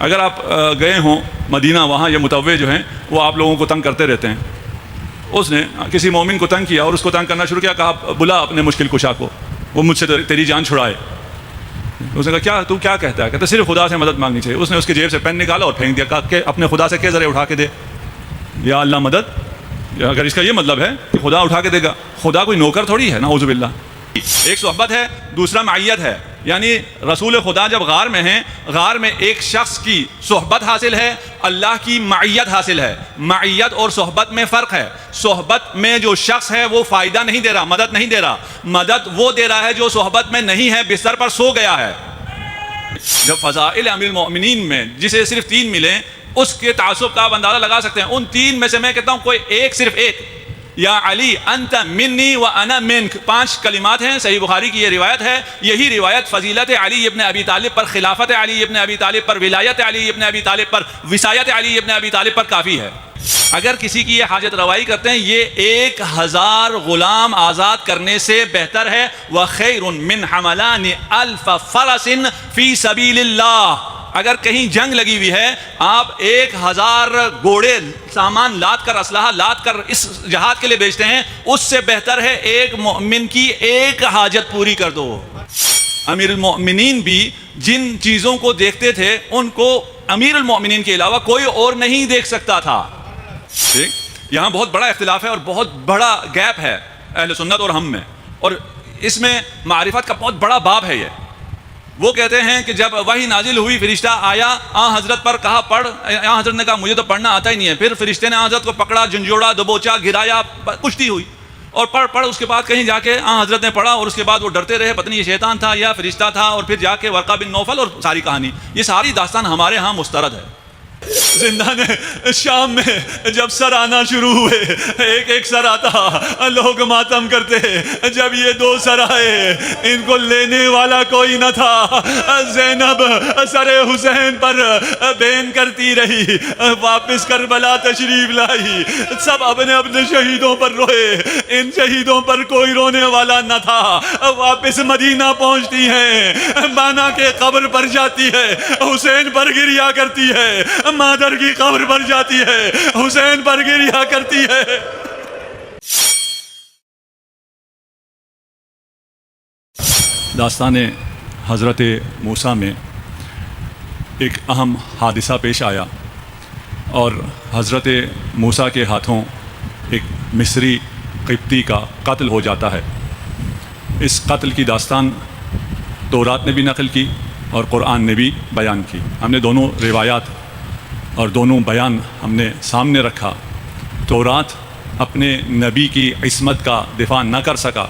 اگر آپ گئے ہوں مدینہ، وہاں یہ متوع جو ہیں وہ آپ لوگوں کو تنگ کرتے رہتے ہیں. اس نے کسی مومن کو تنگ کیا اور اس کو تنگ کرنا شروع کیا، کہا بلا اپنے مشکل کشا کو، وہ مجھ سے تیری جان چھڑائے. اس نے کہا کیا تو کیا کہتا ہے؟ کہتا صرف خدا سے مدد مانگنی چاہیے. اس نے اس کی جیب سے پین نکالا اور پھینک دیا، کہا کہ اپنے خدا سے کہ ذرا اٹھا کے دے، یا اللہ مدد. اگر اس کا یہ مطلب ہے کہ خدا اٹھا کے دے گا، خدا کوئی نوکر تھوڑی ہے، نعوذ باللہ. ایک صحبت ہے، دوسرا معیت ہے. یعنی رسول خدا جب غار میں ہیں، غار میں ایک شخص کی صحبت حاصل ہے، اللہ کی معیت حاصل ہے. معیت اور صحبت میں فرق ہے. صحبت میں جو شخص ہے وہ فائدہ نہیں دے رہا، مدد نہیں دے رہا. مدد وہ دے رہا ہے جو صحبت میں نہیں ہے، بستر پر سو گیا ہے. جب فضائل امیر المؤمنین میں جسے صرف 3 ملیں، اس کے تعصب کا آپ اندازہ لگا سکتے ہیں. ان 3 میں سے میں کہتا ہوں کوئی ایک، صرف ایک، یا علی انت منی و انا منک، 5 کلمات ہیں. صحیح بخاری کی یہ روایت ہے. یہی روایت فضیلت علی ابن ابی طالب پر، خلافت علی ابن ابی طالب پر، ولایت علی ابن ابی طالب پر، وصایت علی ابن ابی طالب پر کافی ہے. اگر کسی کی یہ حاجت روائی کرتے ہیں، یہ 1000 غلام آزاد کرنے سے بہتر ہے. وَخَيْرٌ مِّنْ حَمَلَانِ أَلْفَ فَرَسٍ فِي سَبِيلِ اللَّهِ. اگر کہیں جنگ لگی ہوئی ہے، آپ 1000 گھوڑے سامان لاد کر، اسلحہ لاد کر اس جہاد کے لیے بیچتے ہیں، اس سے بہتر ہے ایک مومن کی ایک حاجت پوری کر دو. امیر المؤمنین بھی جن چیزوں کو دیکھتے تھے، ان کو امیر المؤمنین کے علاوہ کوئی اور نہیں دیکھ سکتا تھا. یہاں بہت بڑا اختلاف ہے اور بہت بڑا گیپ ہے اہل سنت اور ہم میں، اور اس میں معرفت کا بہت بڑا باب ہے. یہ وہ کہتے ہیں کہ جب وحی نازل ہوئی، فرشتہ آیا، آن حضرت پر کہا پڑھ. آن حضرت نے کہا مجھے تو پڑھنا آتا ہی نہیں ہے. پھر فرشتے نے آن حضرت کو پکڑا، جھنجھوڑا، دبوچا، گرایا، کشتی ہوئی، اور پڑھ. اس کے بعد کہیں جا کے آن حضرت نے پڑھا، اور اس کے بعد وہ ڈرتے رہے، پتہ نہیں یہ شیطان تھا یا فرشتہ تھا. اور پھر جا کے ورقہ بن نوفل اور ساری کہانی، یہ ساری داستان ہمارے ہاں مسترد ہے. زندان شام میں جب سر آنا شروع ہوئے، ایک ایک سر آتا، لوگ ماتم کرتے. جب یہ 2 سر آئے، ان کو لینے والا کوئی نہ تھا. زینب سر حسین پر بین کرتی رہی، واپس کربلا تشریف لائی. سب اپنے اپنے شہیدوں پر روئے، ان شہیدوں پر کوئی رونے والا نہ تھا. واپس مدینہ پہنچتی ہیں، بانا کے قبر پر جاتی ہے، حسین پر گریا کرتی ہے. مادر کی قبر پر جاتی ہے، حسین پر گریا کرتی ہے. داستان حضرت موسیٰ میں ایک اہم حادثہ پیش آیا، اور حضرت موسیٰ کے ہاتھوں ایک مصری قبطی کا قتل ہو جاتا ہے. اس قتل کی داستان تورات نے بھی نقل کی اور قرآن نے بھی بیان کی. ہم نے دونوں روایات اور دونوں بیان ہم نے سامنے رکھا. تورات اپنے نبی کی عصمت کا دفاع نہ کر سکا،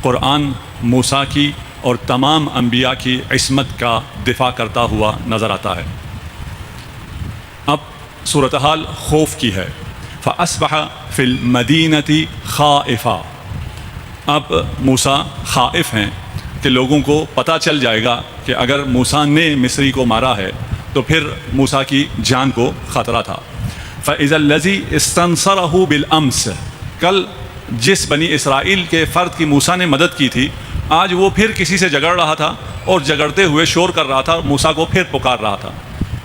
قرآن موسیٰ کی اور تمام انبیاء کی عصمت کا دفاع کرتا ہوا نظر آتا ہے. اب صورتحال خوف کی ہے. فَأَصْبَحَ فِي الْمَدِينَةِ خَائِفًا. اب موسیٰ خائف ہیں کہ لوگوں کو پتہ چل جائے گا کہ اگر موسیٰ نے مصری کو مارا ہے تو پھر موسیٰ کی جان کو خطرہ تھا. فَإِذَا الَّذِي اسْتَنصَرَهُ بِالْأَمْسِ. کل جس بنی اسرائیل کے فرد کی موسیٰ نے مدد کی تھی، آج وہ پھر کسی سے جگڑ رہا تھا اور جگڑتے ہوئے شور کر رہا تھا، موسیٰ کو پھر پکار رہا تھا.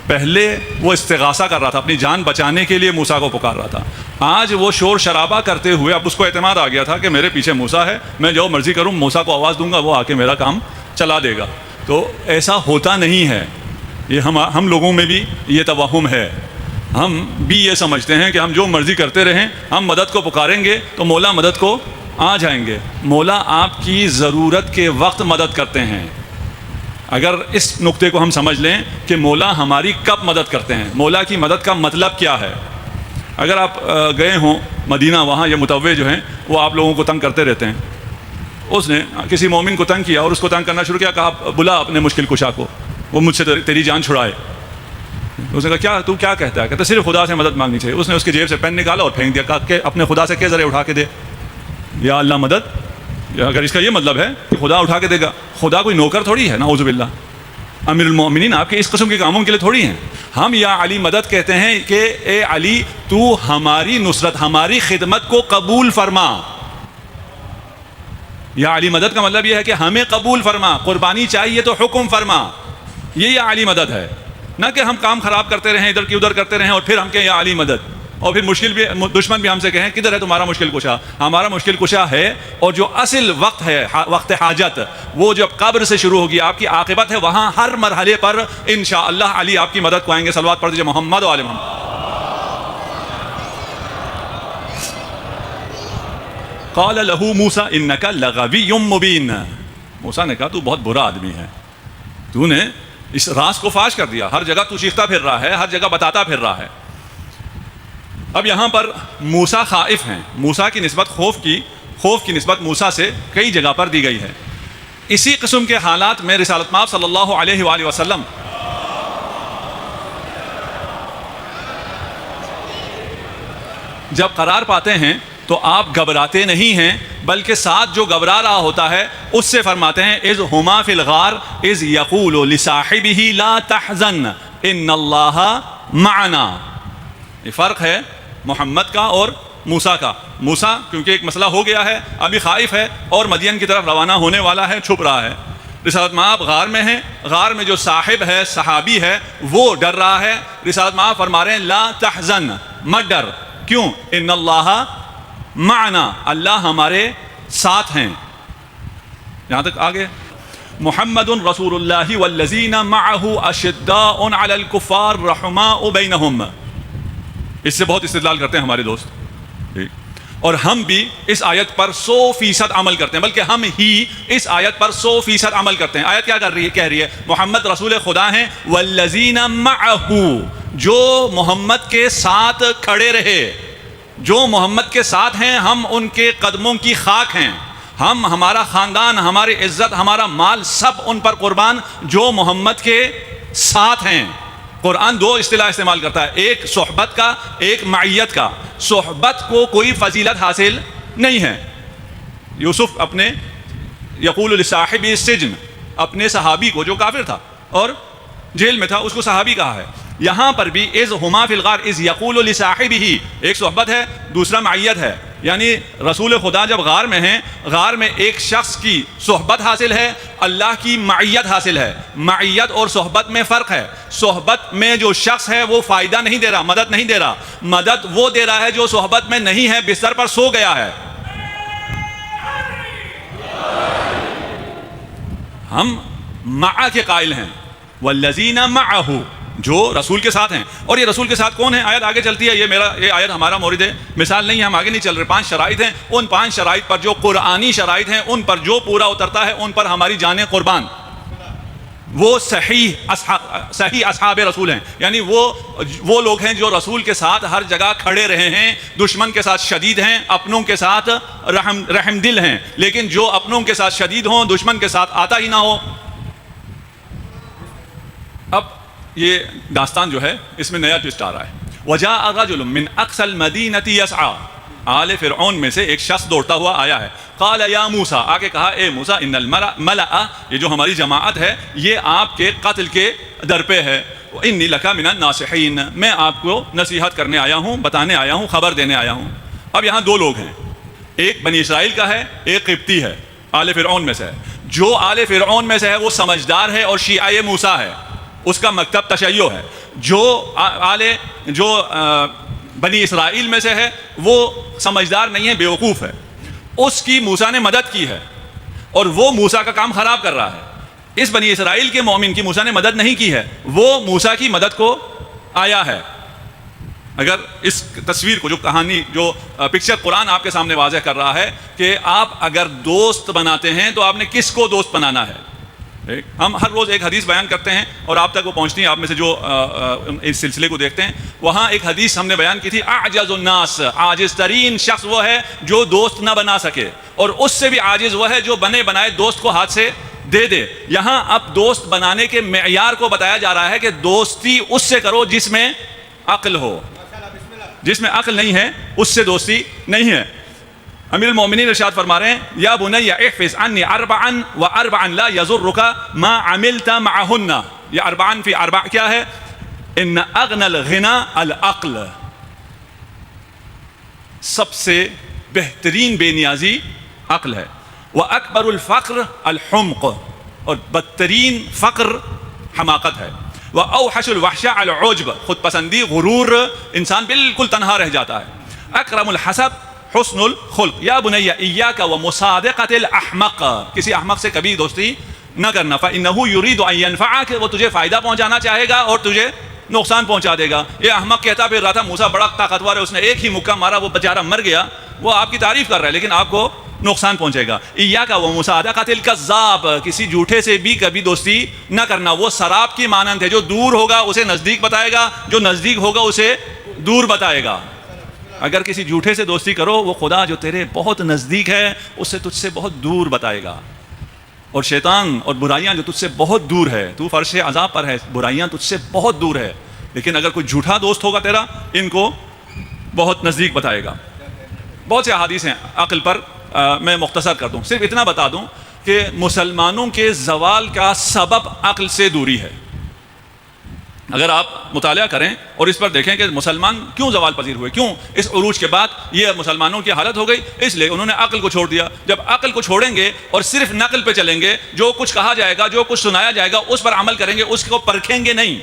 پہلے وہ استغاثہ کر رہا تھا، اپنی جان بچانے کے لیے موسیٰ کو پکار رہا تھا. آج وہ شور شرابہ کرتے ہوئے اب اس کو اعتماد آ گیا تھا کہ میرے پیچھے موسیٰ ہے، میں جو مرضی کروں موسیٰ کو آواز دوں گا، وہ آ کے میرا کام چلا دے گا. تو ایسا ہوتا نہیں ہے. یہ ہم لوگوں میں بھی یہ توہم ہے. ہم بھی یہ سمجھتے ہیں کہ ہم جو مرضی کرتے رہیں، ہم مدد کو پکاریں گے تو مولا مدد کو آ جائیں گے. مولا آپ کی ضرورت کے وقت مدد کرتے ہیں. اگر اس نقطے کو ہم سمجھ لیں کہ مولا ہماری کب مدد کرتے ہیں، مولا کی مدد کا مطلب کیا ہے. اگر آپ گئے ہوں مدینہ، وہاں یہ متوع جو ہیں وہ آپ لوگوں کو تنگ کرتے رہتے ہیں. اس نے کسی مومن کو تنگ کیا اور اس کو تنگ کرنا شروع کیا، کہا بلا اپنے مشکل کشا کو، وہ مجھ سے تیری جان چھڑائے. اس نے کہا تو کیا کہتا ہے؟ کہتا صرف خدا سے مدد مانگنی چاہیے. اس نے اس کی جیب سے پین نکالا اور پھینک دیا، کہا کہ اپنے خدا سے کہ ذرا اٹھا کے دے، یا اللہ مدد. اگر اس کا یہ مطلب ہے کہ خدا اٹھا کے دے گا، خدا کوئی نوکر تھوڑی ہے، نعوذ باللہ. امیر المؤمنین آپ کے اس قسم کے کاموں کے لیے تھوڑی ہیں. ہم یا علی مدد کہتے ہیں کہ اے علی تو ہماری نصرت، ہماری خدمت کو قبول فرما. یا علی مدد کا مطلب یہ ہے کہ ہمیں قبول فرما، قربانی چاہیے تو حکم فرما. یہ یا علی مدد ہے. نہ کہ ہم کام خراب کرتے رہیں, ادھر کی ادھر کرتے رہیں اور پھر ہم کہیں یا علی مدد, اور پھر مشکل بھی دشمن بھی ہم سے کہیں کدھر ہے تمہارا مشکل کشا. ہمارا مشکل کشا ہے, اور جو اصل وقت ہے وقت حاجت, وہ جب قبر سے شروع ہوگی, آپ کی عاقبت ہے, وہاں ہر مرحلے پر انشاءاللہ علی آپ کی مدد کو آئیں گے. صلوات پڑھ دیجئے محمد و آل محمد. قال له موسیٰ انک لغوی مبین. موسیٰ نے کہا تو بہت برا آدمی ہے, تو نے اس راز کو فاش کر دیا, ہر جگہ تو چیختا پھر رہا ہے, ہر جگہ بتاتا پھر رہا ہے. اب یہاں پر موسیٰ خائف ہیں. موسیٰ کی نسبت خوف کی نسبت موسیٰ سے کئی جگہ پر دی گئی ہے. اسی قسم کے حالات میں رسالت مآب صلی اللہ علیہ وآلہ وسلم جب قرار پاتے ہیں تو آپ گھبراتے نہیں ہیں, بلکہ ساتھ جو گھبرا رہا ہوتا ہے اس سے فرماتے ہیں اذ ہما فی الغار اذ یقول لصاحبہ لا تحزن ان اللہ معنا. یہ فرق ہے محمد کا اور موسیٰ کا. موسیٰ کیونکہ ایک مسئلہ ہو گیا ہے, ابھی خائف ہے اور مدین کی طرف روانہ ہونے والا ہے, چھپ رہا ہے. رسالت مآب غار میں ہیں, غار میں جو صاحب ہے, صحابی ہے, وہ ڈر رہا ہے. رسالت مآب فرما رہے ہیں لا تحزن, مت ڈر. کیوں؟ ان اللہ معنا, اللہ ہمارے ساتھ ہیں. یہاں تک آگے محمد رسول اللہ والذین معہ اشداء علی الکفار رحماء بینہم. اس سے بہت استدلال کرتے ہیں ہمارے دوست, اور ہم بھی اس آیت پر 100% عمل کرتے ہیں, بلکہ ہم ہی اس آیت پر 100% عمل کرتے ہیں. آیت کیا کہہ رہی ہے؟ محمد رسول خدا ہیں, والذین معہ, جو محمد کے ساتھ کھڑے رہے, جو محمد کے ساتھ ہیں, ہم ان کے قدموں کی خاک ہیں. ہم, ہمارا خاندان, ہماری عزت, ہمارا مال, سب ان پر قربان جو محمد کے ساتھ ہیں. قرآن دو اصطلاح استعمال کرتا ہے, ایک صحبت کا, ایک معیت کا. صحبت کو کوئی فضیلت حاصل نہیں ہے. یوسف اپنے یقول لصاحب السجن, اپنے صحابی کو جو کافر تھا اور جیل میں تھا, اس کو صحابی کہا ہے. یہاں پر بھی اذ ہما فی الغار اذ یقول لصاحبہ, ایک صحبت ہے, دوسرا معیت ہے. یعنی رسول خدا جب غار میں ہیں, غار میں ایک شخص کی صحبت حاصل ہے, اللہ کی معیت حاصل ہے. معیت اور صحبت میں فرق ہے. صحبت میں جو شخص ہے وہ فائدہ نہیں دے رہا, مدد نہیں دے رہا. مدد وہ دے رہا ہے جو صحبت میں نہیں ہے, بستر پر سو گیا ہے. ہم مع کے قائل ہیں, والذین معہ, جو رسول کے ساتھ ہیں. اور یہ رسول کے ساتھ کون ہیں؟ آیت آگے چلتی ہے, یہ آیت ہمارا مورد مثال نہیں ہے, ہم آگے نہیں چل رہے. 5 شرائط ہیں, ان 5 شرائط پر جو قرآنی شرائط ہیں ان پر جو پورا اترتا ہے ان پر ہماری جانیں قربان. وہ صحیح اصحاب رسول ہیں, یعنی وہ لوگ ہیں جو رسول کے ساتھ ہر جگہ کھڑے رہے ہیں. دشمن کے ساتھ شدید ہیں, اپنوں کے ساتھ رحم دل ہیں. لیکن جو اپنوں کے ساتھ شدید ہوں, دشمن کے ساتھ آتا ہی نہ ہو. اب یہ داستان جو ہے اس میں نیا ٹوسٹ آ رہا ہے. وجاء رجل من اقصى المدینة يسعى, آل فرعون میں سے ایک شخص دوڑتا ہوا آیا ہے. قال یا موسیٰ, آ کے کہا اے موسیٰ, ان الملأ, یہ جو ہماری جماعت ہے یہ آپ کے قتل کے در پہ ہے. انی لک من الناصحین, میں آپ کو نصیحت کرنے آیا ہوں, بتانے آیا ہوں, خبر دینے آیا ہوں. اب یہاں 2 لوگ ہیں, ایک بنی اسرائیل کا ہے, ایک قبطی ہے, آل فرعون میں سے ہے. جو آل فرعون میں سے ہے وہ سمجھدار ہے اور شیعہ موسیٰ ہے, اس کا مکتب تشیع ہے. جو بنی اسرائیل میں سے ہے وہ سمجھدار نہیں ہے, بیوقوف ہے. اس کی موسیٰ نے مدد کی ہے اور وہ موسیٰ کا کام خراب کر رہا ہے. اس بنی اسرائیل کے مومن کی موسیٰ نے مدد نہیں کی ہے, وہ موسیٰ کی مدد کو آیا ہے. اگر اس تصویر کو, جو کہانی, جو پکچر قرآن آپ کے سامنے واضح کر رہا ہے کہ آپ اگر دوست بناتے ہیں تو آپ نے کس کو دوست بنانا ہے. ہم ہر روز ایک حدیث بیان کرتے ہیں اور آپ تک وہ پہنچتی ہے, آپ میں سے جو اس سلسلے کو دیکھتے ہیں. وہاں ایک حدیث ہم نے بیان کی تھی, اعجز الناس, عاجز ترین شخص وہ ہے جو دوست نہ بنا سکے, اور اس سے بھی عاجز وہ ہے جو بنے بنائے دوست کو ہاتھ سے دے دے. یہاں اب دوست بنانے کے معیار کو بتایا جا رہا ہے کہ دوستی اس سے کرو جس میں عقل ہو, جس میں عقل نہیں ہے اس سے دوستی نہیں ہے. امیر المومنین ارشاد فرما رہے ہیں, یا بنی احفظ عنی اربعا واربعا لا یضرک ما عملت معہن. یہ اربعا فی اربع کیا ہے؟ ان اغنى الغنى العقل, سب سے بہترین بے نیازی عقل ہے. واکبر الفقر الحمق, اور بدترین فقر حماقت ہے. وأوحش الوحشاء العجب، خود پسندی، غرور، انسان بالکل تنہا رہ جاتا ہے۔ اکرم الحسب حسن الخلق، یا بنی ایاک ومصادقۃ الاحمق، کسی احمق سے کبھی دوستی نہ کرنا، فإنہ یرید ان ینفعک، وہ تجھے فائدہ پہنچانا چاہے گا اور تجھے نقصان پہنچا دے گا۔ یہ احمق کہتا پھر رہا تھا موسیٰ بڑا طاقتور ہے، اس نے ایک ہی مکہ مارا، وہ بیچارہ مر گیا، وہ آپ کی تعریف کر رہا ہے لیکن آپ کو نقصان پہنچے گا۔ ایاک ومصادقۃ الکذاب، کسی جھوٹے سے بھی کبھی دوستی نہ کرنا، وہ سراب کی مانند ہے، جو دور ہوگا اسے نزدیک بتائے گا، جو نزدیک ہوگا اسے دور بتائے گا۔ اگر کسی جھوٹے سے دوستی کرو، وہ خدا جو تیرے بہت نزدیک ہے اسے تجھ سے بہت دور بتائے گا، اور شیطان اور برائیاں جو تجھ سے بہت دور ہے، تو فرش عذاب پر ہے، برائیاں تجھ سے بہت دور ہے، لیکن اگر کوئی جھوٹا دوست ہوگا تیرا، ان کو بہت نزدیک بتائے گا۔ بہت سے احادیث ہیں عقل پر، میں مختصر کر دوں، صرف اتنا بتا دوں کہ مسلمانوں کے زوال کا سبب عقل سے دوری ہے۔ اگر آپ مطالعہ کریں اور اس پر دیکھیں کہ مسلمان کیوں زوال پذیر ہوئے، کیوں اس عروج کے بعد یہ مسلمانوں کی حالت ہو گئی، اس لیے انہوں نے عقل کو چھوڑ دیا۔ جب عقل کو چھوڑیں گے اور صرف نقل پہ چلیں گے، جو کچھ کہا جائے گا، جو کچھ سنایا جائے گا اس پر عمل کریں گے، اس کو پرکھیں گے نہیں۔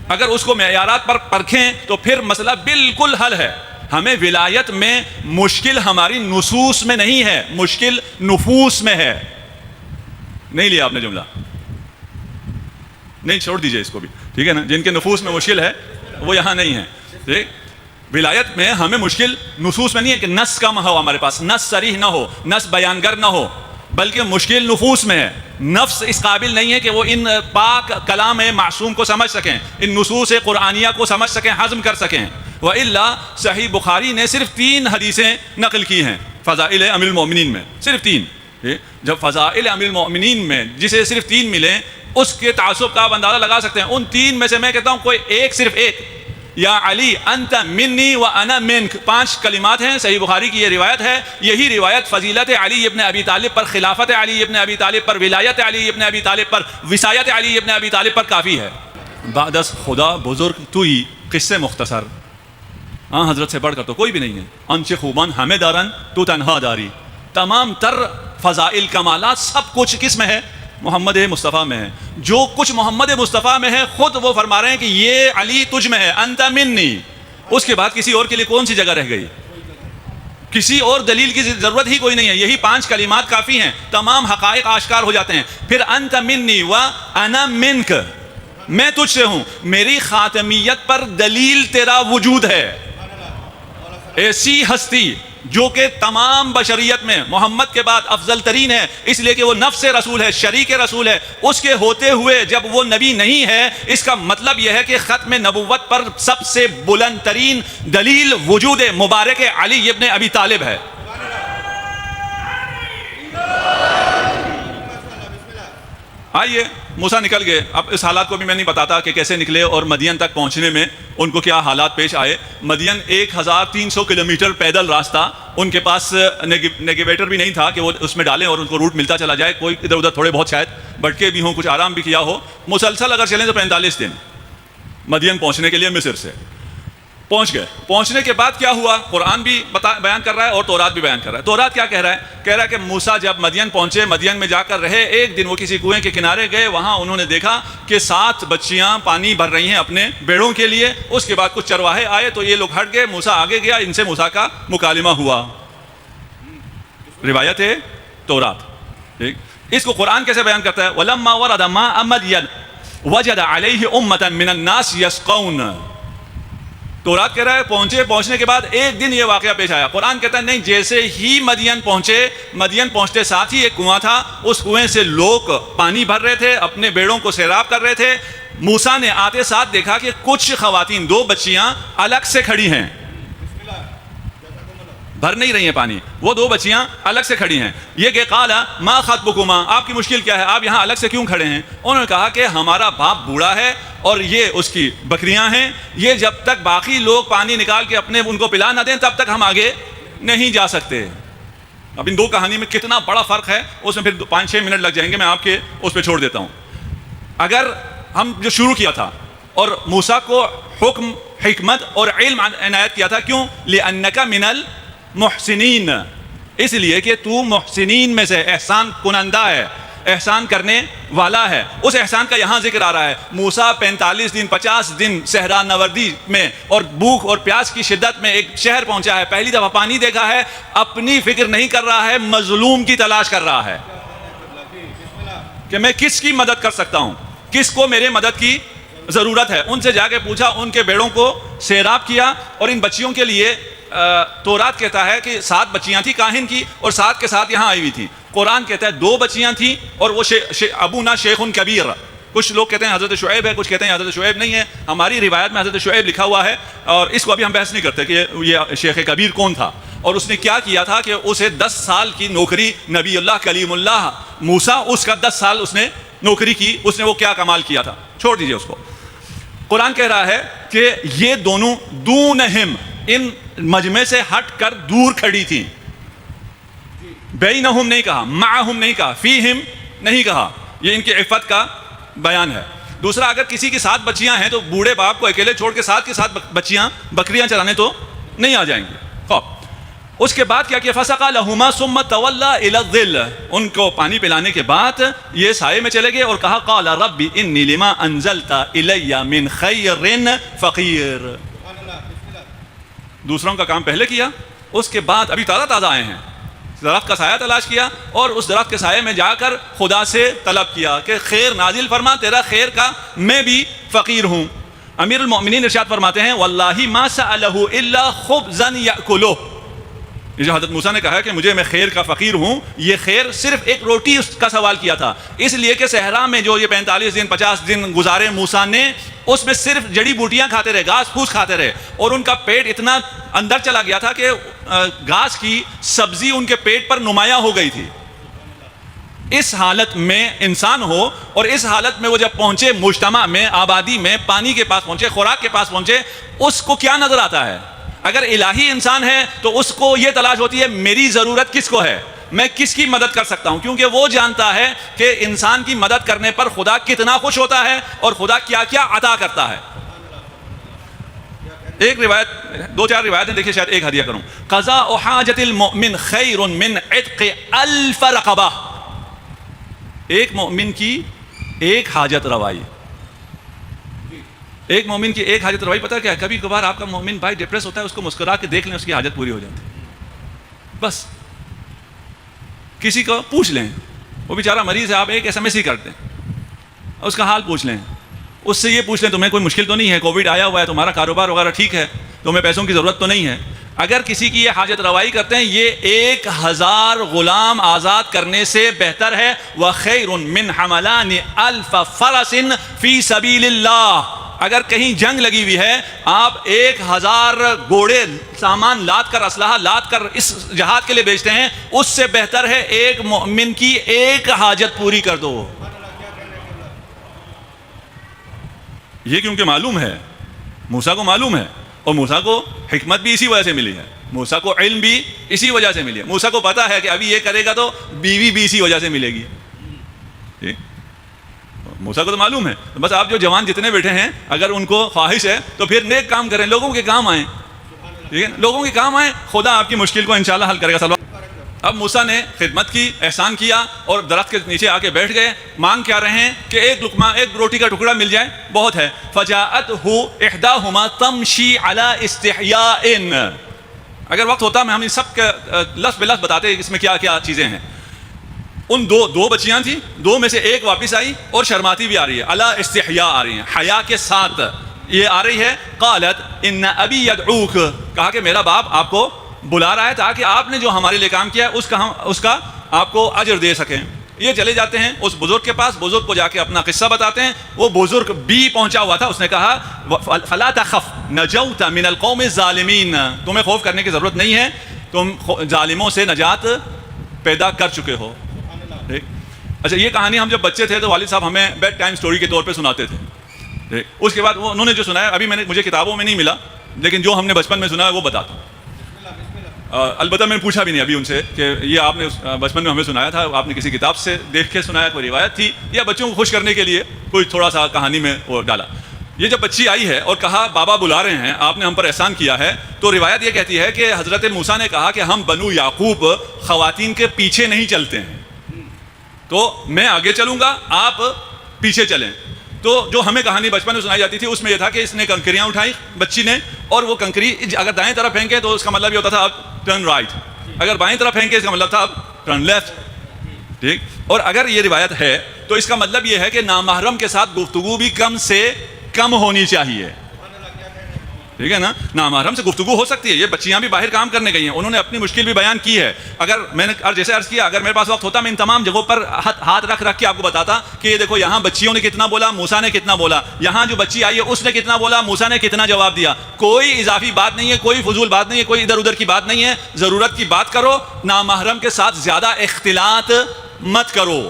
اگر اس کو معیارات پر پرکھیں تو پھر مسئلہ بالکل حل ہے۔ ہمیں ولایت میں مشکل ہماری نصوص میں نہیں ہے، مشکل نفوس میں ہے۔ نہیں لیا آپ نے جملہ؟ نہیں، چھوڑ دیجئے اس کو بھی، ٹھیک ہے نا؟ جن کے نفوس میں مشکل ہے وہ یہاں نہیں ہے۔ ٹھیک، ولایت میں ہمیں مشکل نصوص میں نہیں ہے کہ نص کم ہو، ہمارے پاس نص صریح نہ ہو، نص بیانگر نہ ہو، بلکہ مشکل نفوس میں ہے۔ نفس اس قابل نہیں ہے کہ وہ ان پاک کلام معصوم کو سمجھ سکیں، ان نصوص قرآنیہ کو سمجھ سکیں، ہضم کر سکیں۔ وَإِلَّا صحیح بخاری نے صرف 3 حدیثیں نقل کی ہیں فضائل امیر المومنین میں، صرف 3۔ جب فضائل امیر المومنین میں جسے صرف 3 ملیں، اس کے تعصب کا آپ اندازہ لگا سکتے ہیں۔ ان 3 میں سے میں کہتا ہوں کوئی ایک، صرف ایک، یا علی انت منی و انا منک، 5 کلمات ہیں، صحیح بخاری کی یہ روایت ہے۔ یہی روایت فضیلت علی ابن ابی طالب پر، خلافت علی ابن ابی طالب پر، ولایت علی ابن ابی طالب پر، وصایت علی ابن ابی طالب پر کافی ہے۔ بعد از خدا بزرگ تو ہی، قصے مختصر، ہاں حضرت سے بڑھ کر تو کوئی بھی نہیں ہے۔ انچ خوبان ہمیں دارن تو تنہا داری، تمام تر فضائل کمالات سب کچھ کس میں ہے؟ محمد مصطفیٰ میں ہے۔ جو کچھ محمد مصطفیٰ میں ہے خود وہ فرما رہے ہیں کہ یہ علی تجھ میں ہے، انت منی۔ اس کے بعد کسی اور کے لیے کون سی جگہ رہ گئی؟ کسی اور دلیل کی ضرورت ہی کوئی نہیں ہے، یہی 5 کلمات کافی ہیں، تمام حقائق آشکار ہو جاتے ہیں۔ پھر انت منی و انا منک، میں تجھ سے ہوں، میری خاتمیت پر دلیل تیرا وجود ہے۔ ایسی ہستی جو کہ تمام بشریت میں محمد کے بعد افضل ترین ہے، اس لیے کہ وہ نفس رسول ہے، شریک رسول ہے، اس کے ہوتے ہوئے جب وہ نبی نہیں ہے، اس کا مطلب یہ ہے کہ ختم نبوت پر سب سے بلند ترین دلیل وجود مبارک علی ابن ابی طالب ہے۔ آئیے موسیٰ نکل گئے، اب اس حالات کو بھی میں نہیں بتاتا کہ کیسے نکلے اور مدین تک پہنچنے میں ان کو کیا حالات پیش آئے۔ مدین 1300 کلومیٹر پیدل راستہ، ان کے پاس نیویگیٹر بھی نہیں تھا کہ وہ اس میں ڈالیں اور ان کو روٹ ملتا چلا جائے، کوئی ادھر ادھر تھوڑے بہت شاید بھٹکے بھی ہوں، کچھ آرام بھی کیا ہو۔ مسلسل اگر چلیں تو 45 دن مدین پہنچنے کے لیے مصر سے پہنچ گئے۔ پہنچنے کے بعد کیا ہوا، قرآن بھی بیان کر رہا ہے اور تورات بھی بیان کر رہا ہے۔ تورات کیا کہہ رہا ہے؟ کہہ رہا ہے کہ موسیٰ جب مدین پہنچے، مدین میں جا کر رہے، ایک دن وہ کسی کنویں کے کنارے گئے، وہاں انہوں نے دیکھا کہ 7 بچیاں پانی بھر رہی ہیں اپنے بیڑوں کے لیے۔ اس کے بعد کچھ چرواہے آئے تو یہ لوگ ہٹ گئے، موسیٰ آگے گیا، ان سے موسیٰ کا مکالمہ ہوا۔ روایت ہے تورات، ٹھیک۔ اس کو قرآن کیسے بیان کرتا ہے؟ وَلَمَّا وَرَدَ مَاءَ مَدْيَنَ وَجَدَ عَلَيْهِ أُمَّةً مِّنَ النَّاسِ يَسْقَوْنَ۔ تورات کہہ رہا ہے پہنچنے کے بعد ایک دن یہ واقعہ پیش آیا۔ قرآن کہتا ہے نہیں، جیسے ہی مدین پہنچے، مدین پہنچتے ساتھ ہی ایک کنواں تھا، اس کنویں سے لوگ پانی بھر رہے تھے، اپنے بیڑوں کو سیراب کر رہے تھے۔ موسیٰ نے آتے ساتھ دیکھا کہ کچھ خواتین، 2 بچیاں الگ سے کھڑی ہیں، بھر نہیں رہی ہیں پانی، وہ 2 بچیاں الگ سے کھڑی ہیں۔ یہ کہ قال ما خطبکما، آپ کی مشکل کیا ہے، آپ یہاں الگ سے کیوں کھڑے ہیں؟ انہوں نے کہا کہ ہمارا باپ بوڑھا ہے اور یہ اس کی بکریاں ہیں، یہ جب تک باقی لوگ پانی نکال کے اپنے ان کو پلا نہ دیں تب تک ہم آگے نہیں جا سکتے۔ اب ان 2 کہانی میں کتنا بڑا فرق ہے، اس میں پھر 5-6 منٹ لگ جائیں گے، میں آپ کے اس پہ چھوڑ دیتا ہوں۔ اگر ہم جو شروع کیا تھا اور موسیٰ کو حکم، حکمت اور علم عنایت کیا تھا، کیوں؟ لِأَنَّكَ مِنَ الْمُحْسِنِينَ، اس لیے کہ تو محسنین میں سے، احسان کنندہ ہے۔ احسان کرنے والا ہے. اس احسان کا یہاں ذکر آ رہا ہے. موسیٰ 45 دن 50 دن صحرا نوردی میں اور بھوک اور پیاس کی شدت میں ایک شہر پہنچا ہے, پہلی دفعہ پانی دیکھا ہے, اپنی فکر نہیں کر رہا ہے, مظلوم کی تلاش کر رہا ہے کہ میں کس کی مدد کر سکتا ہوں, کس کو میرے مدد کی ضرورت ہے. ان سے جا کے پوچھا, ان کے بیڑوں کو سیراب کیا, اور ان بچیوں کے لیے تورات کہتا ہے کہ 7 بچیاں تھیں کاہن کی, اور 7 کے ساتھ یہاں آئی ہوئی تھیں. قرآن کہتا ہے 2 بچیاں تھیں, اور وہ ابونا شیخ کبیر. کچھ لوگ کہتے ہیں حضرت شعیب ہے, کچھ کہتے ہیں حضرت شعیب نہیں ہے. ہماری روایت میں حضرت شعیب لکھا ہوا ہے, اور اس کو ابھی ہم بحث نہیں کرتے کہ یہ شیخ کبیر کون تھا, اور اس نے کیا کیا تھا کہ اسے 10 سال کی نوکری نبی اللہ کلیم اللہ موسیٰ, اس کا 10 سال اس نے نوکری کی. اس نے وہ کیا کمال کیا تھا, چھوڑ دیجئے اس کو. قرآن کہہ رہا ہے کہ یہ دونوں دونہم, ان مجمع سے ہٹ کر دور کھڑی تھیں. بینہم نہیں کہا, معہم نہیں کہا, فیہم نہیں کہا. یہ ان کی عفت کا بیان ہے. دوسرا, اگر کسی کی 7 بچیاں ہیں تو بوڑھے باپ کو اکیلے چھوڑ کے 7 کی 7 بچیاں بکریاں چرانے تو نہیں آ جائیں گی. خوب اس کے بعد کیا کیا, فسقا لہما ثم تولی الی الظل, ان کو پانی پلانے کے بعد یہ سائے میں چلے گئے اور کہا قال رب انی لما انزلت الی من خیر فقیر. دوسروں کا کام پہلے کیا, اس کے بعد ابھی تازہ تازہ آئے ہیں, درخت کا سایہ تلاش کیا, اور اس درخت کے سائے میں جا کر خدا سے طلب کیا کہ خیر نازل فرما, تیرا خیر کا میں بھی فقیر ہوں. امیر المؤمنین ارشاد فرماتے ہیں واللہ ما سألہ الا خبزا یأکلہ. یہ جو حضرت موسیٰ نے کہا کہ مجھے میں خیر کا فقیر ہوں, یہ خیر صرف ایک روٹی اس کا سوال کیا تھا, اس لیے کہ صحرا میں جو یہ 45 دن 50 دن گزارے موسیٰ نے, اس میں صرف جڑی بوٹیاں کھاتے رہے, گھاس پھوس کھاتے رہے, اور ان کا پیٹ اتنا اندر چلا گیا تھا کہ گھاس کی سبزی ان کے پیٹ پر نمایاں ہو گئی تھی. اس حالت میں انسان ہو, اور اس حالت میں وہ جب پہنچے مجتمع میں, آبادی میں, پانی کے پاس پہنچے, خوراک کے پاس پہنچے, اس کو کیا نظر آتا ہے؟ اگر الہی انسان ہے تو اس کو یہ تلاش ہوتی ہے میری ضرورت کس کو ہے, میں کس کی مدد کر سکتا ہوں, کیونکہ وہ جانتا ہے کہ انسان کی مدد کرنے پر خدا کتنا خوش ہوتا ہے اور خدا کیا کیا عطا کرتا ہے. ایک روایت, 2-4 روایتیں دیکھیے, شاید ایک ہدیہ کروں. قضاء حاجت المؤمن خیر من عتق 1000 رقبہ. ایک مومن کی ایک حاجت روائی, ایک مومن کی ایک حاجت روائی. پتہ کیا ہے, کبھی کبھار آپ کا مومن بھائی ڈپریس ہوتا ہے, اس کو مسکرا کے دیکھ لیں, اس کی حاجت پوری ہو جاتی ہے. بس کسی کو پوچھ لیں, وہ بیچارہ مریض ہے, آپ ایک SMS ہی کر دیں, اس کا حال پوچھ لیں, اس سے یہ پوچھ لیں تمہیں کوئی مشکل تو نہیں ہے, کووڈ آیا ہوا ہے, تمہارا کاروبار وغیرہ ٹھیک ہے, تمہیں پیسوں کی ضرورت تو نہیں ہے. اگر کسی کی یہ حاجت روائی کرتے ہیں, یہ 1000 غلام آزاد کرنے سے بہتر ہے. وَخَيْرٌ مِّنْ حَمَلَانِ أَلْفَ فَرَسٍ فِي سَبِيلِ اللَّهِ. اگر کہیں جنگ لگی ہوئی ہے, آپ 1000 گھوڑے سامان لاد کر, اسلحہ لاد کر اس جہاد کے لیے بیچتے ہیں, اس سے بہتر ہے ایک مومن کی ایک حاجت پوری کر دو. یہ کیونکہ معلوم ہے, موسیٰ کو معلوم ہے, اور موسیٰ کو حکمت بھی اسی وجہ سے ملی ہے, موسیٰ کو علم بھی اسی وجہ سے ملی ہے. موسیٰ کو پتا ہے کہ ابھی یہ کرے گا تو بیوی بھی اسی وجہ سے ملے گی. موسیٰ کو تو معلوم ہے. بس آپ جو جوان جتنے بیٹھے ہیں, اگر ان کو خواہش ہے تو پھر نیک کام کریں, لوگوں کے کام آئیں, ٹھیک ہے, لوگوں کے کام آئیں, خدا آپ کی مشکل کو انشاءاللہ حل کرے گا. اب موسیٰ نے خدمت کی, احسان کیا, اور درخت کے نیچے آ کے بیٹھ گئے. مانگ کیا رہے ہیں کہ ایک لقمہ, ایک روٹی کا ٹکڑا مل جائے, بہت ہے. فَجَاءَتْهُ إِحْدَاهُمَا تَمْشِي عَلَىٰ اسْتِحْيَاءٍ. اگر وقت ہوتا میں ہم ان سب کا لفظ بلفظ بتاتے اس میں کیا کیا چیزیں ہیں. ان دو بچیاں تھیں, 2 میں سے ایک واپس آئی اور شرماتی بھی آ رہی ہے, عَلَىٰ اسْتِحْيَاء آ رہی ہیں, حیا کے ساتھ یہ آ رہی ہے. قالت ان ابی یدعوک, کہا کہ میرا باپ آپ کو بلا رہا ہے تاکہ آپ نے جو ہمارے لیے کام کیا ہے اس کا آپ کو اجر دے سکیں. یہ چلے جاتے ہیں اس بزرگ کے پاس, بزرگ کو جا کے اپنا قصہ بتاتے ہیں. وہ بزرگ بھی پہنچا ہوا تھا, اس نے کہا فلا تخف نجوت من القوم الظالمین, تمہیں خوف کرنے کی ضرورت نہیں ہے, تم ظالموں سے نجات پیدا کر چکے ہو. ٹھیک. اچھا, یہ کہانی ہم جب بچے تھے تو والد صاحب ہمیں بیڈ ٹائم سٹوری کے طور پہ سناتے تھے. اس کے بعد انہوں نے جو سنایا, ابھی مجھے کتابوں میں نہیں ملا, لیکن جو ہم نے بچپن میں سنا ہے وہ بتاتا ہوں. البتہ میں نے پوچھا بھی نہیں ابھی ان سے کہ یہ آپ نے بچپن میں ہمیں سنایا تھا, آپ نے کسی کتاب سے دیکھ کے سنایا, کوئی روایت تھی, یا بچوں کو خوش کرنے کے لیے کوئی تھوڑا سا کہانی میں وہ ڈالا. یہ جب بچی آئی ہے اور کہا بابا بلا رہے ہیں, آپ نے ہم پر احسان کیا ہے, تو روایت یہ کہتی ہے کہ حضرت موسیٰ نے کہا کہ ہم بنو یعقوب خواتین کے پیچھے نہیں چلتے ہیں. تو میں آگے چلوں گا, آپ پیچھے چلیں. تو جو ہمیں کہانی بچپن میں سنائی جاتی تھی اس میں یہ تھا کہ اس نے کنکریاں اٹھائیں بچی نے, اور وہ کنکری اگر دائیں طرف پھینکے تو اس کا مطلب یہ ہوتا تھا اب ٹرن رائٹ, اگر بائیں طرف پھینکے اس کا مطلب تھا اب ٹرن لیفٹ. ٹھیک, اور اگر یہ روایت ہے تو اس کا مطلب یہ ہے کہ نامحرم کے ساتھ گفتگو بھی کم سے کم ہونی چاہیے. ٹھیک ہے نا, نامحرم سے گفتگو ہو سکتی ہے. یہ بچیاں بھی باہر کام کرنے گئی ہیں, انہوں نے اپنی مشکل بھی بیان کی ہے. اگر میں نے جیسے عرض کیا, اگر میرے پاس وقت ہوتا میں ان تمام جگہوں پر ہاتھ رکھ کے آپ کو بتاتا کہ یہ دیکھو یہاں بچیوں نے کتنا بولا, موسیٰ نے کتنا بولا, یہاں جو بچی آئی ہے اس نے کتنا بولا, موسیٰ نے کتنا جواب دیا. کوئی اضافی بات نہیں ہے, کوئی فضول بات نہیں ہے, کوئی ادھر ادھر کی بات نہیں ہے. ضرورت کی بات کرو, نامحرم کے ساتھ زیادہ اختلاط مت کرو.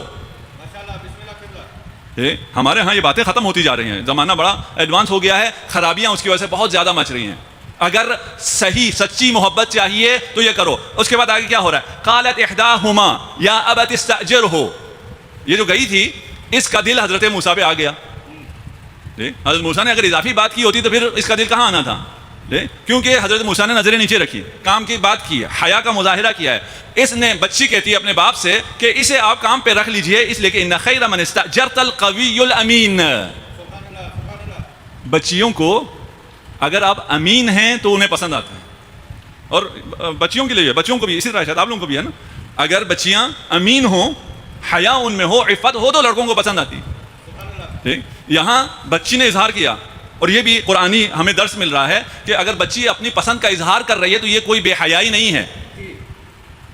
ہمارے ہاں یہ باتیں ختم ہوتی جا رہی ہیں, زمانہ بڑا ایڈوانس ہو گیا ہے, خرابیاں اس کی وجہ سے بہت زیادہ مچ رہی ہیں. اگر صحیح سچی محبت چاہیے تو یہ کرو. اس کے بعد آگے کیا ہو رہا ہے, قالت احداہما یا ابت استاجرہ. یہ جو گئی تھی اس کا دل حضرت موسیٰ پہ آ گیا. حضرت موسیٰ نے اگر اضافی بات کی ہوتی تو پھر اس کا دل کہاں آنا تھا, کیونکہ حضرت موسیٰ نے نظریں نیچے رکھی, کام کی بات کی ہے, حیا کا مظاہرہ کیا ہے. اس نے بچی کہتی ہے اپنے باپ سے کہ اسے آپ کام پہ رکھ لیجئے, اس لیے کہ ان خیر من استاجرت القوی الامین. بچیوں کو اگر آپ امین ہیں تو انہیں پسند آتا ہے, اور بچیوں کے لیے, بچوں کو بھی اسی طرح, شاید آپ لوگوں کو بھی ہے نا, اگر بچیاں امین ہوں, حیا ان میں ہو, عفت ہو, تو لڑکوں کو پسند آتی. ٹھیک, یہاں بچی نے اظہار کیا, اور یہ بھی قرآنی ہمیں درس مل رہا ہے کہ اگر بچی اپنی پسند کا اظہار کر رہی ہے تو یہ کوئی بے حیائی نہیں ہے.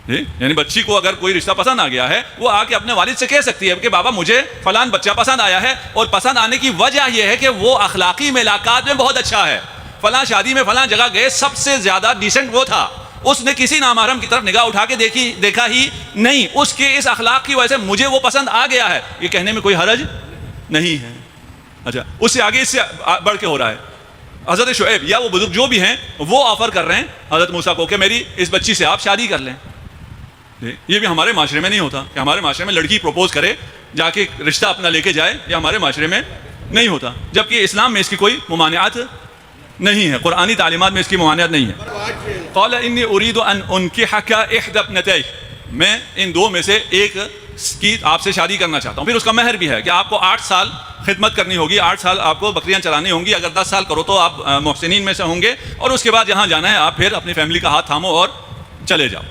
یعنی بچی کو اگر کوئی رشتہ پسند آ گیا ہے, وہ آ کے اپنے والد سے کہہ سکتی ہے کہ بابا مجھے فلان بچہ پسند آیا ہے, اور پسند آنے کی وجہ یہ ہے کہ وہ اخلاقی ملاقات میں بہت اچھا ہے, فلاں شادی میں فلاں جگہ گئے, سب سے زیادہ ڈیسنٹ وہ تھا, اس نے کسی نامحرم کی طرف نگاہ اٹھا کے دیکھا ہی نہیں, اس کے اس اخلاق کی وجہ سے مجھے وہ پسند آ گیا ہے. یہ کہنے میں کوئی حرج نہیں ہے. اچھا, اس سے آگے, اس سے بڑھ کے ہو رہا ہے, حضرت شعیب یا وہ بزرگ جو بھی ہیں وہ آفر کر رہے ہیں حضرت موسیٰ کو کہ میری اس بچی سے آپ شادی کر لیں. یہ بھی ہمارے معاشرے میں نہیں ہوتا کہ ہمارے معاشرے میں لڑکی پروپوز کرے جا کے رشتہ اپنا لے کے جائے, یہ ہمارے معاشرے میں نہیں ہوتا, جبکہ اسلام میں اس کی کوئی ممانعت نہیں ہے, قرآنی تعلیمات میں اس کی ممانعت نہیں ہے. قال انی اريد ان انکحک احدی ابنتی, میں ان دو میں سے ایک کی آپ سے شادی کرنا چاہتا ہوں. پھر اس کا مہر بھی ہے کہ آپ کو 8 سال خدمت کرنی ہوگی, 8 سال آپ کو بکریاں چرانی ہوں گی, اگر 10 سال کرو تو آپ محسنین میں سے ہوں گے, اور اس کے بعد جہاں جانا ہے آپ پھر اپنی فیملی کا ہاتھ تھامو اور چلے جاؤ.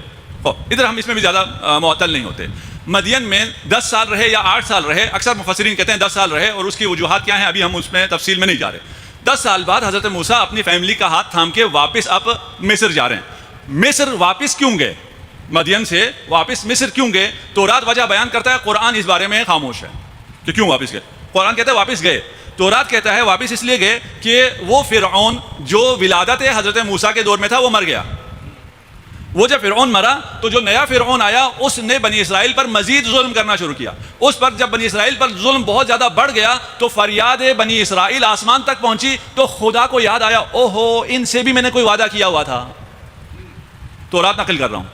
ادھر ہم اس میں بھی زیادہ معطل نہیں ہوتے. مدین میں 10 سال رہے یا 8 سال رہے, اکثر مفسرین کہتے ہیں 10 سال رہے, اور اس کی وجوہات کیا ہیں ابھی ہم اس میں تفصیل میں نہیں جا رہے. 10 سال بعد حضرت موسیٰ اپنی فیملی کا ہاتھ تھام کے واپس اب مصر جا رہے ہیں. مصر واپس کیوں گئے, مدین سے واپس مصر کیوں گئے, تورات وجہ بیان کرتا ہے, قرآن اس بارے میں خاموش ہے کہ کیوں واپس گئے. قرآن کہتا ہے واپس گئے, تورات کہتا ہے واپس اس لیے گئے کہ وہ فرعون جو ولادت حضرت موسیٰ کے دور میں تھا وہ مر گیا. وہ جب فرعون مرا تو جو نیا فرعون آیا اس نے بنی اسرائیل پر مزید ظلم کرنا شروع کیا. اس پر جب بنی اسرائیل پر ظلم بہت زیادہ بڑھ گیا تو فریاد بنی اسرائیل آسمان تک پہنچی, تو خدا کو یاد آیا, اوہو ان سے بھی میں نے کوئی وعدہ کیا ہوا تھا. تورات نقل کر رہا ہوں,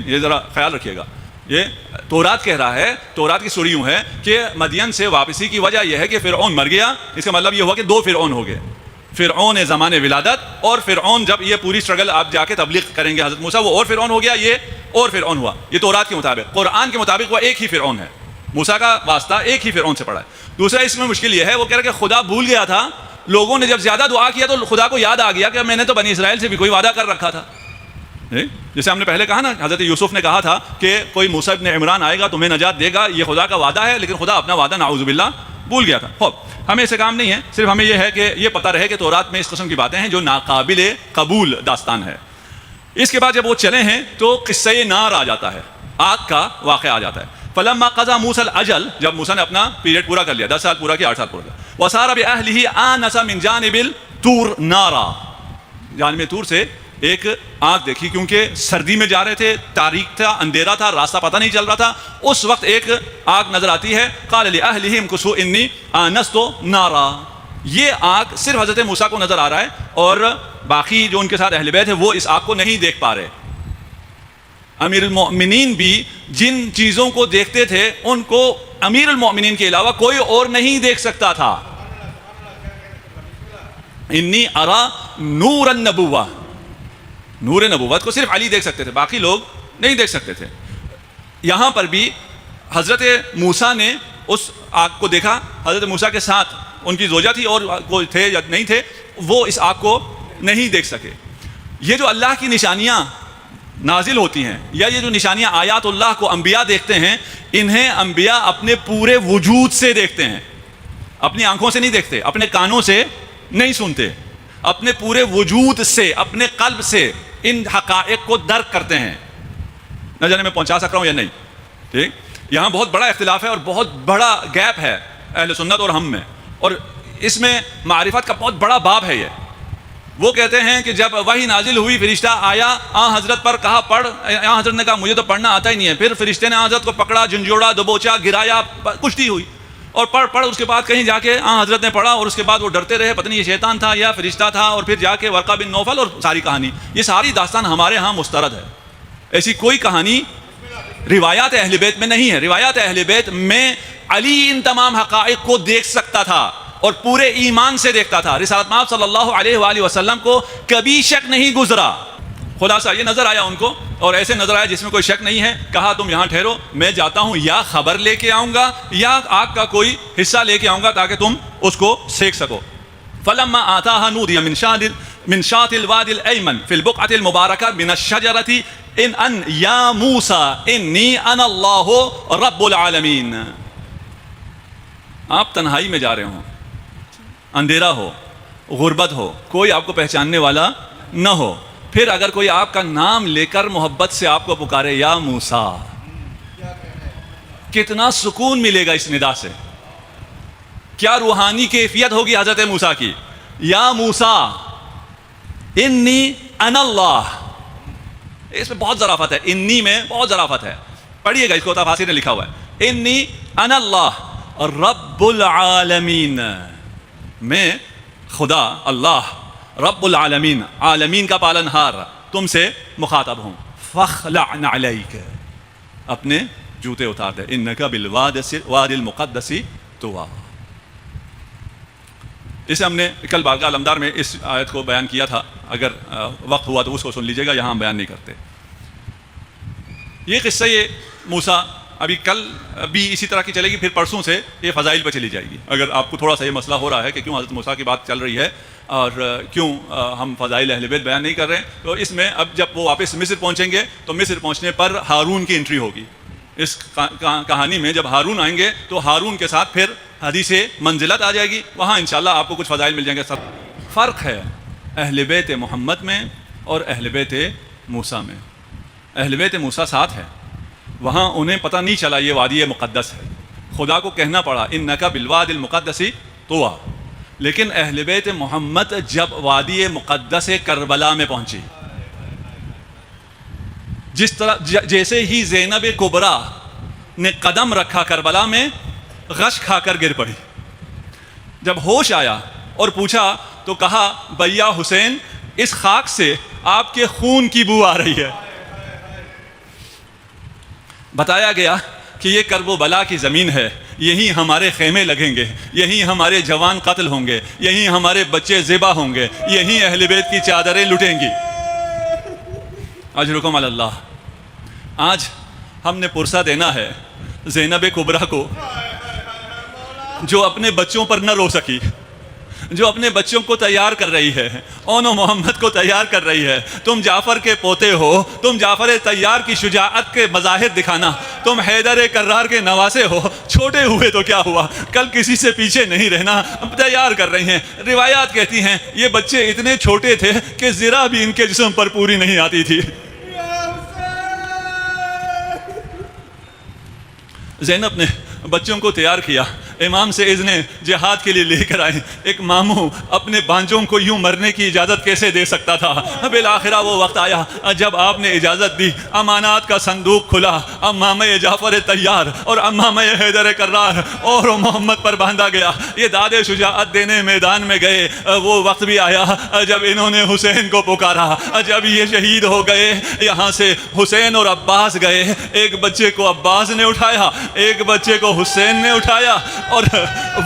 یہ ذرا خیال رکھیے گا. یہ تورات کہہ رہا ہے, تورات کی سوری یوں ہے کہ مدین سے واپسی کی وجہ یہ ہے کہ فرعون مر گیا. اس کا مطلب یہ ہوا کہ 2 فرعون ہو گئے, فرعون زمان ولادت اور فرعون جب یہ پوری سٹرگل آپ جا کے تبلیغ کریں گے حضرت موسیٰ, وہ اور فرعون ہو گیا, یہ اور فرعون ہوا. یہ تورات کے مطابق. قرآن کے مطابق وہ ایک ہی فرعون ہے, موسیٰ کا واسطہ ایک ہی فرعون سے پڑا ہے. دوسرا اس میں مشکل یہ ہے, وہ کہہ رہا کہ خدا بھول گیا تھا, لوگوں نے جب زیادہ دعا کیا تو خدا کو یاد آ گیا کہ میں نے تو بنی اسرائیل سے بھی کوئی وعدہ کر رکھا تھا. جیسے ہم نے پہلے کہا نا, حضرت یوسف نے کہا تھا کہ کوئی موسیٰ ابن عمران آئے گا تمہیں نجات دے گا, یہ خدا کا وعدہ ہے, لیکن خدا اپنا وعدہ نعوذ باللہ بھول گیا تھا. خوب, ہمیں اسے کام نہیں ہے, صرف ہمیں یہ ہے کہ یہ پتہ رہے کہ تورات میں اس قسم کی باتیں ہیں جو ناقابل قبول داستان ہے. اس کے بعد جب وہ چلے ہیں تو قصہ نار آ جاتا ہے, آگ کا واقعہ آ جاتا ہے. فلما قضى موسى الاجل, جب موسیٰ نے اپنا پیریڈ پورا کر لیا, 10 سال پورا کیا, 8 سال پورا کیا, وصار باهله آنس من جانب الطور نارا, جانب طور سے ایک آگ دیکھی, کیونکہ سردی میں جا رہے تھے, تاریک تھا, اندھیرا تھا, راستہ پتہ نہیں چل رہا تھا. اس وقت ایک آگ نظر آتی ہے. قال لأهله امكثوا انی آنست نارا. یہ آگ صرف حضرت موسیٰ کو نظر آ رہا ہے, اور باقی جو ان کے ساتھ اہل بیت ہے وہ اس آگ کو نہیں دیکھ پا رہے. امیر المؤمنین بھی جن چیزوں کو دیکھتے تھے ان کو امیر المؤمنین کے علاوہ کوئی اور نہیں دیکھ سکتا تھا. انی ارا نور النبوہ, نور نبوت کو صرف علی دیکھ سکتے تھے, باقی لوگ نہیں دیکھ سکتے تھے. یہاں پر بھی حضرت موسیٰ نے اس آگ کو دیکھا، حضرت موسیٰ کے ساتھ ان کی زوجہ تھی اور وہ تھے یا نہیں تھے، وہ اس آگ کو نہیں دیکھ سکے۔ یہ جو اللہ کی نشانیاں نازل ہوتی ہیں یا یہ جو نشانیاں آیات اللہ کو انبیاء دیکھتے ہیں، انہیں انبیاء اپنے پورے وجود سے دیکھتے ہیں، اپنی آنکھوں سے نہیں دیکھتے، اپنے کانوں سے نہیں سنتے، اپنے پورے وجود سے، اپنے قلب سے ان حقائق کو درک کرتے ہیں۔ نہ جانے میں پہنچا سک رہا ہوں یا نہیں، ٹھیک؟ یہاں بہت بڑا اختلاف ہے اور بہت بڑا گیپ ہے اہل سنت اور ہم میں، اور اس میں معرفت کا بہت بڑا باب ہے۔ یہ وہ کہتے ہیں کہ جب وحی نازل ہوئی، فرشتہ آیا، حضرت پر کہا پڑھ، حضرت نے کہا مجھے تو پڑھنا آتا ہی نہیں ہے، پھر فرشتے نے حضرت کو پکڑا، جھنجھوڑا، دبوچا، گرایا، کشتی ہوئی، اور پڑھ اس کے بعد کہیں جا کے حضرت نے پڑھا، اور اس کے بعد وہ ڈرتے رہے، پتہ نہیں یہ شیطان تھا یا فرشتہ تھا، اور پھر جا کے ورقہ بن نوفل اور ساری کہانی، یہ ساری داستان ہمارے ہاں مسترد ہے۔ ایسی کوئی کہانی روایات اہل بیت میں نہیں ہے۔ روایات اہل بیت میں علی ان تمام حقائق کو دیکھ سکتا تھا اور پورے ایمان سے دیکھتا تھا۔ رسالت مآب صلی اللہ علیہ وآلہ وسلم کو کبھی شک نہیں گزرا۔ خلاصہ یہ نظر آیا ان کو، اور ایسے نظر آیا جس میں کوئی شک نہیں ہے۔ کہا تم یہاں ٹھہرو، میں جاتا ہوں، یا خبر لے کے آؤں گا یا آگ کا کوئی حصہ لے کے آؤں گا تاکہ تم اس کو سیکھ سکو۔ فلما آتاها نودي من شاط الوادي الأيمن في البقعة المباركة من الشجرة ان یا موسیٰ انی انا اللہ رب العالمین۔ آپ تنہائی میں جا رہے ہوں، اندھیرا ہو، غربت ہو، کوئی آپ کو پہچاننے والا نہ ہو، پھر اگر کوئی آپ کا نام لے کر محبت سے آپ کو پکارے یا موسیٰ، کتنا سکون ملے گا اس ندا سے، کیا روحانی کیفیت ہوگی حضرت موسیٰ کی۔ یا موسیٰ انی انا اللہ، اس میں بہت ظرافت ہے، انی میں بہت ظرافت ہے، پڑھیے گا اس کو، تفاسیر نے لکھا ہوا ہے، انی انا اللہ رب العالمین، میں خدا اللہ رب العالمین، عالمین کا پالنہار، تم سے مخاطب ہوں۔ فاخلع نعلیک، اپنے جوتے اتار دے، انک بالوادی المقدس طویٰ۔ اسے ہم نے کل بارگاہ علمدار میں اس آیت کو بیان کیا تھا، اگر وقت ہوا تو اس کو سن لیجیے گا، یہاں ہم بیان نہیں کرتے۔ یہ قصہ یہ موسیٰ ابھی کل بھی اسی طرح کی چلے گی، پھر پرسوں سے یہ فضائل پہ چلی جائے گی۔ اگر آپ کو تھوڑا سا یہ مسئلہ ہو رہا ہے کہ کیوں حضرت موسیٰ کی بات چل رہی ہے اور کیوں ہم فضائل اہل بیت بیان نہیں کر رہے ہیں، تو اس میں اب جب وہ واپس مصر پہنچیں گے تو مصر پہنچنے پر ہارون کی انٹری ہوگی۔ اس کہانی میں جب ہارون آئیں گے تو ہارون کے ساتھ پھر حدیث منزلت آ جائے گی، وہاں انشاءاللہ آپ کو کچھ فضائل مل جائیں گے۔ سب فرق ہے اہل بیت محمد میں اور اہل بیت موسیٰ میں۔ اہل بیت موسیٰ ساتھ ہے، وہاں انہیں پتہ نہیں چلا یہ وادی مقدس ہے، خدا کو کہنا پڑا انک بالوادی المقدس طویٰ، لیکن اہل بیت محمد جب وادی مقدس کربلا میں پہنچی، جس طرح جیسے ہی زینب کبریٰ نے قدم رکھا کربلا میں، غش کھا کر گر پڑی۔ جب ہوش آیا اور پوچھا تو کہا بھیا حسین، اس خاک سے آپ کے خون کی بو آ رہی ہے۔ بتایا گیا کہ یہ کرب و بلا کی زمین ہے، یہیں ہمارے خیمے لگیں گے، یہیں ہمارے جوان قتل ہوں گے، یہیں ہمارے بچے ذبح ہوں گے، یہیں اہل بیت کی چادریں لٹیں گی۔ اجرکم علی اللہ۔ آج ہم نے پرسہ دینا ہے زینب کبریٰ کو، جو اپنے بچوں پر نہ رو سکی، جو اپنے بچوں کو تیار کر رہی ہے، اون و محمد کو تیار کر رہی ہے۔ تم جعفر کے پوتے ہو، تم جعفر تیار کی شجاعت کے مظاہر دکھانا، تم حیدر کرار کے نواسے ہو، چھوٹے ہوئے تو کیا ہوا، کل کسی سے پیچھے نہیں رہنا، تیار کر رہی ہیں۔ روایات کہتی ہیں یہ بچے اتنے چھوٹے تھے کہ ذرا بھی ان کے جسم پر پوری نہیں آتی تھی۔ زینب نے بچوں کو تیار کیا، امام سے اذن جہاد کے لیے لے کر آئے۔ ایک ماموں اپنے بانجوں کو یوں مرنے کی اجازت کیسے دے سکتا تھا؟ بالآخرہ وہ وقت آیا جب آپ نے اجازت دی، امانات کا صندوق کھلا، امامہ جعفر تیار اور امامہ حیدر کرار اور محمد پر باندھا گیا۔ یہ داد شجاعت دینے میدان میں گئے، وہ وقت بھی آیا جب انہوں نے حسین کو پکارا۔ جب یہ شہید ہو گئے، یہاں سے حسین اور عباس گئے، ایک بچے کو عباس نے اٹھایا، ایک بچے کو حسین نے اٹھایا، اور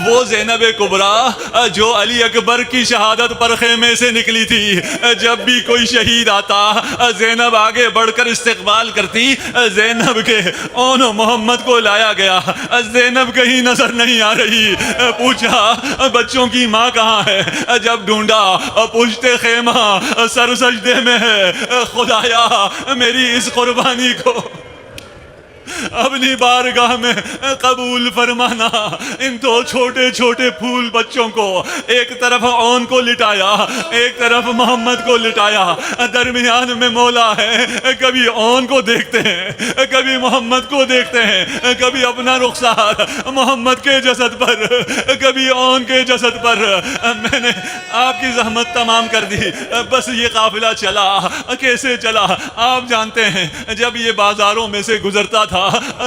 وہ زینب کبریٰ جو علی اکبر کی شہادت پر خیمے سے نکلی تھی، جب بھی کوئی شہید آتا زینب آگے بڑھ کر استقبال کرتی. زینب کے اون محمد کو لایا گیا، زینب کہیں نظر نہیں آ رہی. پوچھا بچوں کی ماں کہاں ہے؟ جب ڈھونڈا پوچھتے خیمہ سر سجدے میں ہے. خدایا میری اس قربانی کو اپنی بارگاہ میں قبول فرمانا. ان دو چھوٹے چھوٹے پھول بچوں کو ایک طرف اون کو لٹایا، ایک طرف محمد کو لٹایا، درمیان میں مولا ہے. کبھی اون کو دیکھتے ہیں، کبھی محمد کو دیکھتے ہیں، کبھی اپنا رخسار محمد کے جسد پر، کبھی اون کے جسد پر. میں نے آپ کی زحمت تمام کر دی. بس یہ قافلہ چلا کیسے چلا آپ جانتے ہیں. جب یہ بازاروں میں سے گزرتا تھا،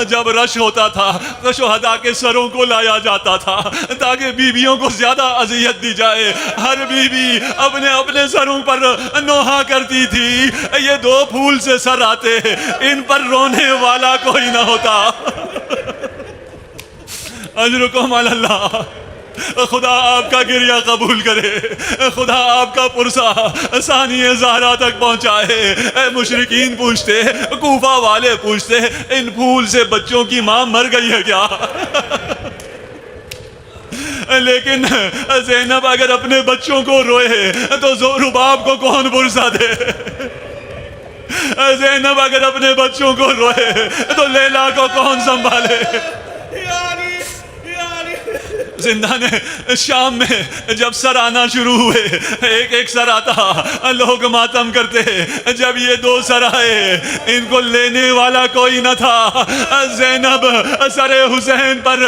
جب رش ہوتا تھا تو شہداء کے سروں کو لایا جاتا تھا تاکہ بیویوں کو زیادہ اذیت دی جائے. ہر بیوی اپنے اپنے سروں پر نوحہ کرتی تھی. یہ دو پھول سے سر آتے، ان پر رونے والا کوئی نہ ہوتا. اجرکم علی اللہ. خدا آپ کا گریہ قبول کرے، خدا آپ کا پرسہ ثانیہ زہرا تک پہنچائے. مشرکین پوچھتے، کوفہ والے پوچھتے، ان پھول سے بچوں کی ماں مر گئی ہے کیا؟ لیکن زینب اگر اپنے بچوں کو روئے تو رباب کو کون پرسہ دے؟ زینب اگر اپنے بچوں کو روئے تو لیلا کو کون سنبھالے؟ زندان شام میں جب سر آنا شروع ہوئے، ایک ایک سر آتا، لوگ ماتم کرتے. جب یہ دو سر آئے ان کو لینے والا کوئی نہ تھا. زینب سر حسین پر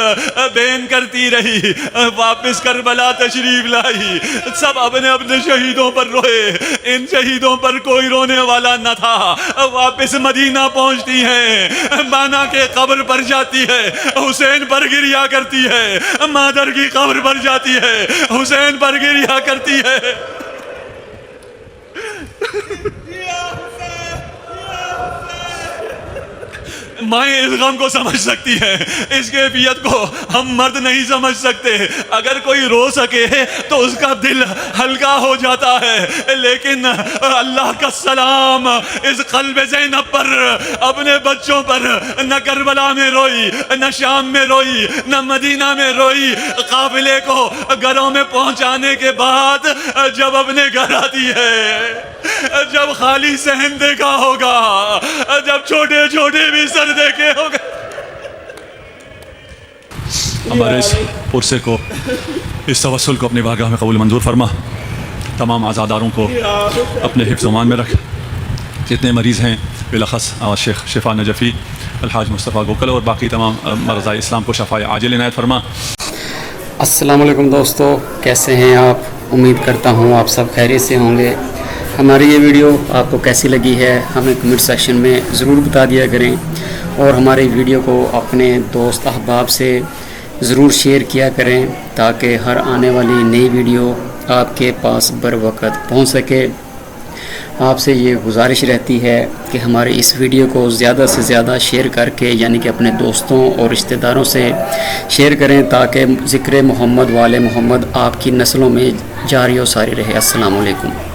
بین کرتی رہی، واپس کربلا تشریف لائی. سب اپنے اپنے شہیدوں پر روئے، ان شہیدوں پر کوئی رونے والا نہ تھا. واپس مدینہ پہنچتی ہیں، بانا کے قبر پر جاتی ہے، حسین پر گریہ کرتی ہے. مادر کی قبر پر جاتی ہے، حسین پر گریہ کرتی ہے. مائیں اس غم کو سمجھ سکتی ہیں، اس کیفیت کو ہم مرد نہیں سمجھ سکتے. اگر کوئی رو سکے تو اس کا دل ہلکا ہو جاتا ہے. لیکن اللہ کا سلام اس قلب زینب پر، اپنے بچوں پر. نہ کربلا میں روئی، نہ شام میں روئی، نہ مدینہ میں روئی. قافلے کو گھروں میں پہنچانے کے بعد جب اپنے گھر آتی ہے، جب خالی صحن دیکھا ہوگا، جب چھوٹے چھوٹے بھی سر دیکھے ہوگا. ہمارے اس پرسے کو، اس توسل کو اپنی بارگاہ میں قبول منظور فرما. تمام عزاداروں کو اپنے حفظ و امان میں رکھ. جتنے مریض ہیں بالاخص شیخ شفا نجفی، الحاج مصطفیٰ گوکل اور باقی تمام مرضائے اسلام کو شفاء عاجل عنایت فرما. السلام علیکم دوستو، کیسے ہیں آپ؟ امید کرتا ہوں آپ سب خیریت سے ہوں گے. ہماری یہ ویڈیو آپ کو کیسی لگی ہے ہمیں کمنٹ سیکشن میں ضرور بتا دیا کریں، اور ہماری ویڈیو کو اپنے دوست احباب سے ضرور شیئر کیا کریں تاکہ ہر آنے والی نئی ویڈیو آپ کے پاس بر وقت پہنچ سکے. آپ سے یہ گزارش رہتی ہے کہ ہمارے اس ویڈیو کو زیادہ سے زیادہ شیئر کر کے، یعنی کہ اپنے دوستوں اور رشتہ داروں سے شیئر کریں تاکہ ذکر محمد وآل محمد آپ کی نسلوں میں جاری و ساری رہے. السلام علیکم.